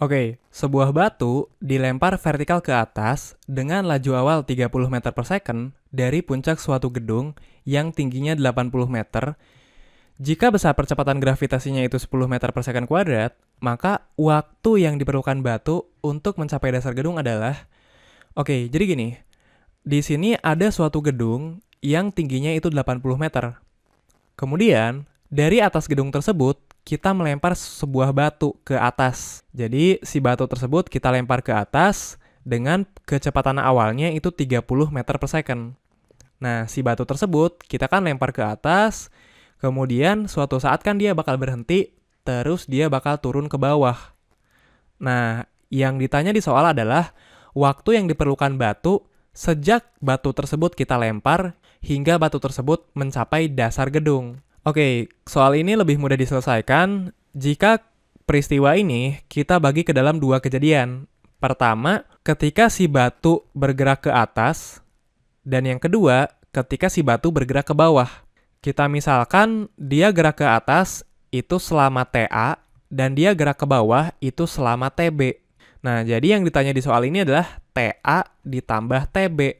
Oke, sebuah batu dilempar vertikal ke atas dengan laju awal 30 meter per second dari puncak suatu gedung yang tingginya 80 meter. Jika besar percepatan gravitasinya itu 10 meter per second kuadrat, maka waktu yang diperlukan batu untuk mencapai dasar gedung adalah... Oke, jadi gini. Di sini ada suatu gedung yang tingginya itu 80 meter. Kemudian, dari atas gedung tersebut, kita melempar sebuah batu ke atas. Jadi, si batu tersebut kita lempar ke atas dengan kecepatan awalnya itu 30 meter per second. Nah, si batu tersebut kita kan lempar ke atas, kemudian suatu saat kan dia bakal berhenti, terus dia bakal turun ke bawah. Nah, yang ditanya di soal adalah waktu yang diperlukan batu sejak batu tersebut kita lempar hingga batu tersebut mencapai dasar gedung. Oke, soal ini lebih mudah diselesaikan jika peristiwa ini kita bagi ke dalam dua kejadian. Pertama, ketika si batu bergerak ke atas, dan yang kedua, ketika si batu bergerak ke bawah. Kita misalkan dia gerak ke atas itu selama TA, dan dia gerak ke bawah itu selama TB. Nah, jadi yang ditanya di soal ini adalah TA ditambah TB.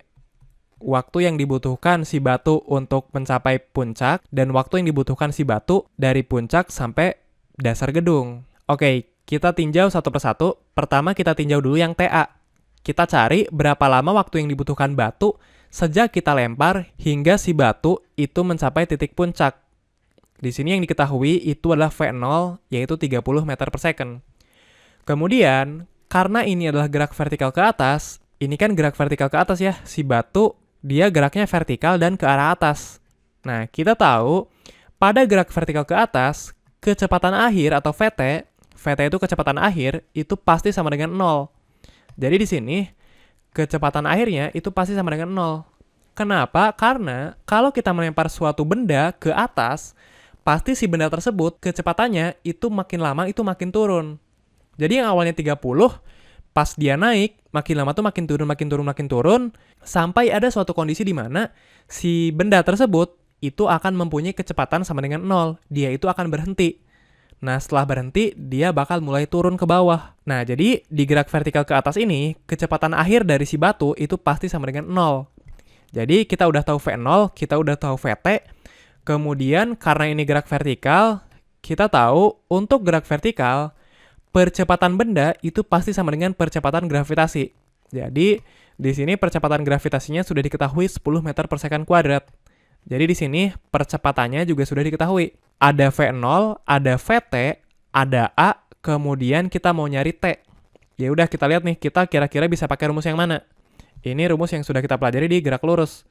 Waktu yang dibutuhkan si batu untuk mencapai puncak dan waktu yang dibutuhkan si batu dari puncak sampai dasar gedung. Oke, kita tinjau satu persatu. Pertama kita tinjau dulu yang TA. Kita cari berapa lama waktu yang dibutuhkan batu sejak kita lempar hingga si batu itu mencapai titik puncak. Di sini yang diketahui itu adalah V0, yaitu 30 meter per second. Kemudian, karena ini adalah gerak vertikal ke atas, ini kan gerak vertikal ke atas ya, si batu dia geraknya vertikal dan ke arah atas. Nah, kita tahu pada gerak vertikal ke atas, kecepatan akhir atau VT, VT itu kecepatan akhir, itu pasti sama dengan 0. Jadi di sini, kecepatan akhirnya itu pasti sama dengan 0. Kenapa? Karena kalau kita melempar suatu benda ke atas, pasti si benda tersebut kecepatannya itu makin lama itu makin turun. Jadi yang awalnya 30, pas dia naik, makin lama tuh makin turun, sampai ada suatu kondisi di mana si benda tersebut itu akan mempunyai kecepatan sama dengan 0. Dia itu akan berhenti. Nah, setelah berhenti, dia bakal mulai turun ke bawah. Nah, jadi di gerak vertikal ke atas ini, kecepatan akhir dari si batu itu pasti sama dengan 0. Jadi kita udah tahu V0, kita udah tahu VT. Kemudian karena ini gerak vertikal, kita tahu untuk gerak vertikal, percepatan benda itu pasti sama dengan percepatan gravitasi. Jadi, di sini percepatan gravitasinya sudah diketahui 10 meter per second kuadrat. Jadi di sini percepatannya juga sudah diketahui. Ada V0, ada VT, ada A, kemudian kita mau nyari T. Ya udah kita lihat nih, kita kira-kira bisa pakai rumus yang mana. Ini rumus yang sudah kita pelajari di gerak lurus.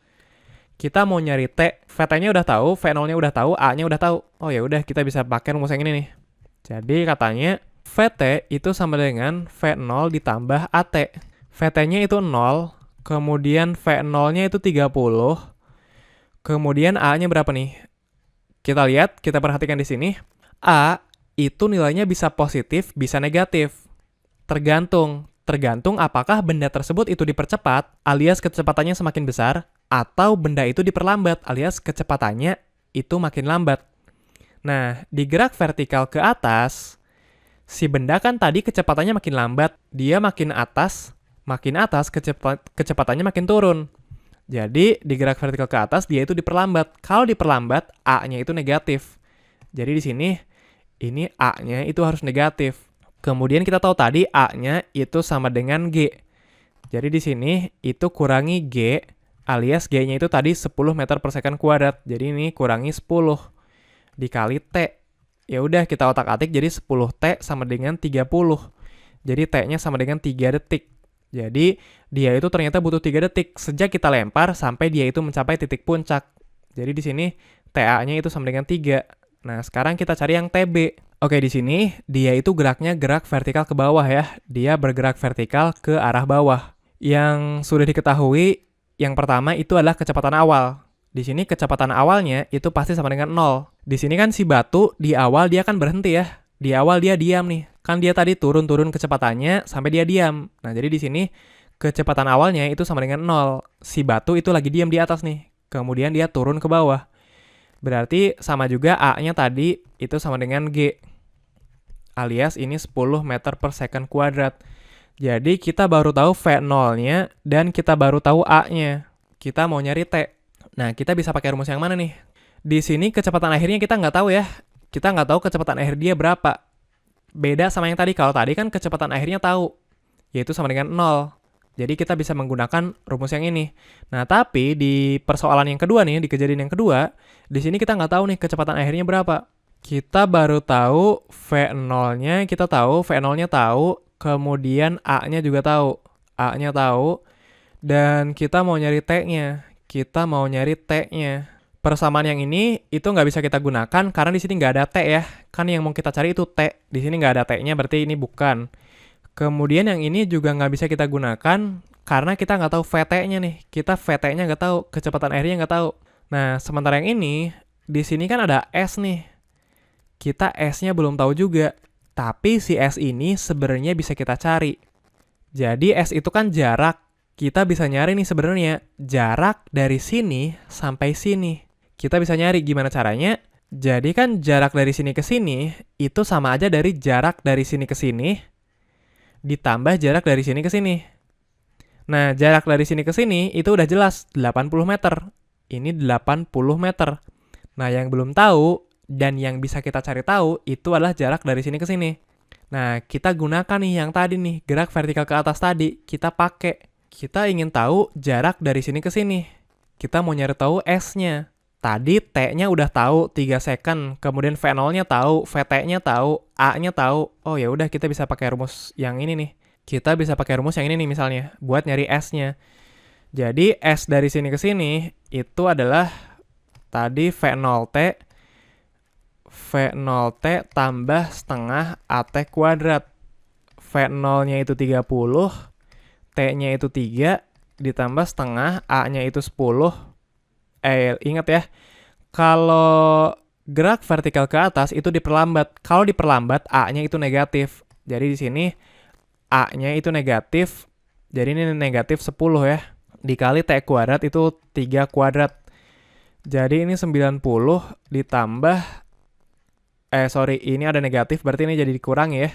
Kita mau nyari T, VT-nya udah tahu, V0-nya udah tahu, A-nya udah tahu. Oh ya udah kita bisa pakai rumus yang ini nih. Jadi katanya VT itu sama dengan V0 ditambah AT. VT-nya itu 0, kemudian V0-nya itu 30, kemudian A-nya berapa nih? Kita lihat, kita perhatikan di sini. A itu nilainya bisa positif, bisa negatif. Tergantung apakah benda tersebut itu dipercepat, alias kecepatannya semakin besar, atau benda itu diperlambat, alias kecepatannya itu makin lambat. Nah, di gerak vertikal ke atas, si benda kan tadi kecepatannya makin lambat, dia makin atas kecepatannya makin turun. Jadi di gerak vertikal ke atas dia itu diperlambat. Kalau diperlambat A-nya itu negatif. Jadi di sini ini A-nya itu harus negatif. Kemudian kita tahu tadi A-nya itu sama dengan G. Jadi di sini itu kurangi G alias G-nya itu tadi 10 meter per second kuadrat. Jadi ini kurangi 10 dikali T. Ya udah kita otak-atik jadi 10T sama dengan 30. Jadi T-nya sama dengan 3 detik. Jadi dia itu ternyata butuh 3 detik sejak kita lempar sampai dia itu mencapai titik puncak. Jadi di sini TA-nya itu sama dengan 3. Nah, sekarang kita cari yang TB. Oke, di sini dia itu geraknya gerak vertikal ke bawah ya. Dia bergerak vertikal ke arah bawah. Yang sudah diketahui yang pertama itu adalah kecepatan awal. Di sini kecepatan awalnya itu pasti sama dengan 0. Di sini kan si batu di awal dia kan berhenti ya. Di awal dia diam nih. Kan dia tadi turun kecepatannya sampai dia diam. Nah, jadi di sini kecepatan awalnya itu sama dengan 0. Si batu itu lagi diam di atas nih. Kemudian dia turun ke bawah. Berarti sama juga A-nya tadi itu sama dengan G. alias ini 10 meter per second kuadrat. Jadi kita baru tahu V0-nya dan kita baru tahu A-nya. Kita mau nyari T. Nah, kita bisa pakai rumus yang mana nih? Di sini kecepatan akhirnya kita nggak tahu ya. Kita nggak tahu kecepatan akhir dia berapa. Beda sama yang tadi. Kalau tadi kan kecepatan akhirnya tahu, yaitu sama dengan 0. Jadi kita bisa menggunakan rumus yang ini. Nah, tapi di persoalan yang kedua nih, di kejadian yang kedua, di sini kita nggak tahu nih kecepatan akhirnya berapa. Kita baru tahu V0-nya, kita tahu V0-nya tahu, kemudian A-nya juga tahu. A-nya tahu, dan kita mau nyari T-nya. Kita mau nyari T-nya. Persamaan yang ini itu nggak bisa kita gunakan karena di sini nggak ada T ya. Kan yang mau kita cari itu T. Di sini nggak ada T-nya, berarti ini bukan. Kemudian yang ini juga nggak bisa kita gunakan karena kita nggak tahu VT-nya nih. Kita VT-nya nggak tahu, kecepatan akhirnya nggak tahu. Nah, sementara yang ini, di sini kan ada S nih. Kita S-nya belum tahu juga. Tapi si S ini sebenarnya bisa kita cari. Jadi S itu kan jarak. Kita bisa nyari nih sebenarnya jarak dari sini sampai sini. Kita bisa nyari gimana caranya. Jadi kan jarak dari sini ke sini itu sama aja dari jarak dari sini ke sini ditambah jarak dari sini ke sini. Nah, jarak dari sini ke sini itu udah jelas 80 meter. Ini 80 meter. Nah, yang belum tahu dan yang bisa kita cari tahu itu adalah jarak dari sini ke sini. Nah, kita gunakan nih yang tadi nih, gerak vertikal ke atas tadi. Kita pakai. Kita ingin tahu jarak dari sini ke sini. Kita mau nyari tahu S-nya. Tadi T-nya udah tahu 3 second, kemudian V0-nya tahu, VT-nya tahu, A-nya tahu. Oh ya udah kita bisa pakai rumus yang ini nih. Kita bisa pakai rumus yang ini nih misalnya buat nyari S-nya. Jadi S dari sini ke sini itu adalah tadi V0T tambah setengah AT kuadrat. V0-nya itu 30, T-nya itu 3, ditambah setengah, A-nya itu 10. Ingat ya, kalau gerak vertikal ke atas itu diperlambat. Kalau diperlambat, A-nya itu negatif. Jadi di sini A-nya itu negatif. Jadi ini negatif 10 ya. Dikali T kuadrat itu 3 kuadrat. Jadi ini 90 ditambah, ini ada negatif, berarti ini jadi dikurangi ya.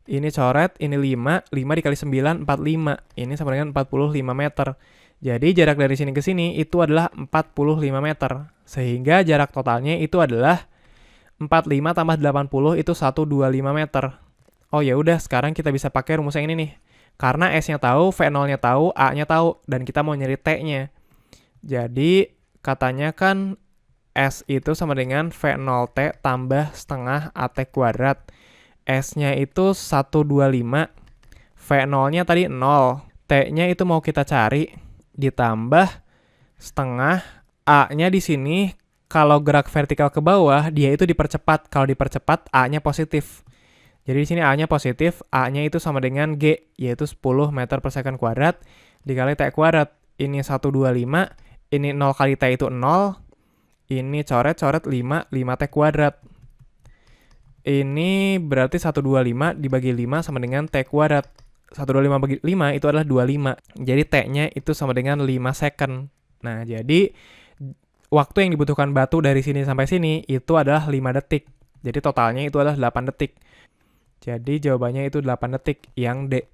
Ini coret, ini 5 dikali 9, 45. Ini sama dengan 45 meter. Jadi jarak dari sini ke sini itu adalah 45 meter. Sehingga jarak totalnya itu adalah 45 tambah 80 itu 125 meter. Oh ya udah, sekarang kita bisa pakai rumus yang ini nih. Karena S-nya tahu, V0-nya tahu, A-nya tahu, dan kita mau nyari T-nya. Jadi katanya kan S itu sama dengan V0T tambah setengah AT kuadrat. S-nya itu 125, V0-nya tadi 0, T-nya itu mau kita cari, ditambah setengah, A-nya di sini kalau gerak vertikal ke bawah, dia itu dipercepat. Kalau dipercepat, A-nya positif. Jadi di sini A-nya positif, A-nya itu sama dengan G, yaitu 10 meter per second kuadrat, dikali T kuadrat. Ini 125, ini 0 kali T itu 0, ini coret-coret 5 T kuadrat. Ini berarti 125 dibagi 5 sama dengan T kuadrat. 125 bagi 5 itu adalah 25. Jadi T-nya itu sama dengan 5 second. Nah, jadi waktu yang dibutuhkan batu dari sini sampai sini itu adalah 5 detik. Jadi totalnya itu adalah 8 detik. Jadi jawabannya itu 8 detik yang D.